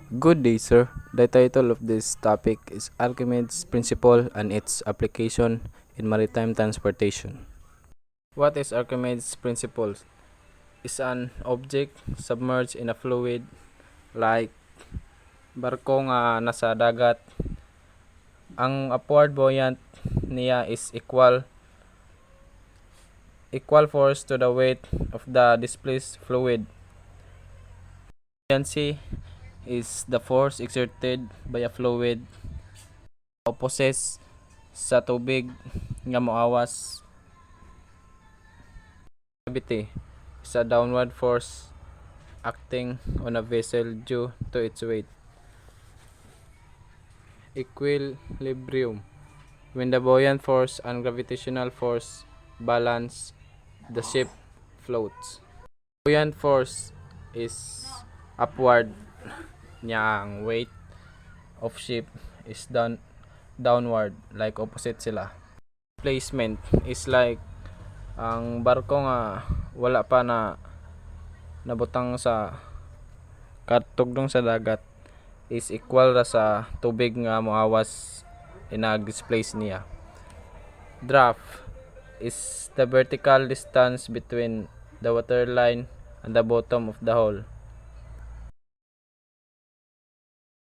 Good day, sir. The title of this topic is Archimedes' Principle and its Application in Maritime Transportation. What is Archimedes' Principle? Is an object submerged in a fluid like barko nga nasa dagat. Ang upward buoyant niya is equal force to the weight of the displaced fluid. Buoyancy is the force exerted by a fluid opposite sa tubig nga moawas. Gravity is a downward force acting on a vessel due to its weight. Equilibrium: when the buoyant force and gravitational force balance, the ship floats. Buoyant force is upward, nya ang weight of ship is downward, like opposite sila. Displacement is like ang barko nga wala pa na nabutang sa katugdong sa dagat is equal ra sa tubig nga moawas inag-displace niya. Draft is the vertical distance between the waterline and the bottom of the hull.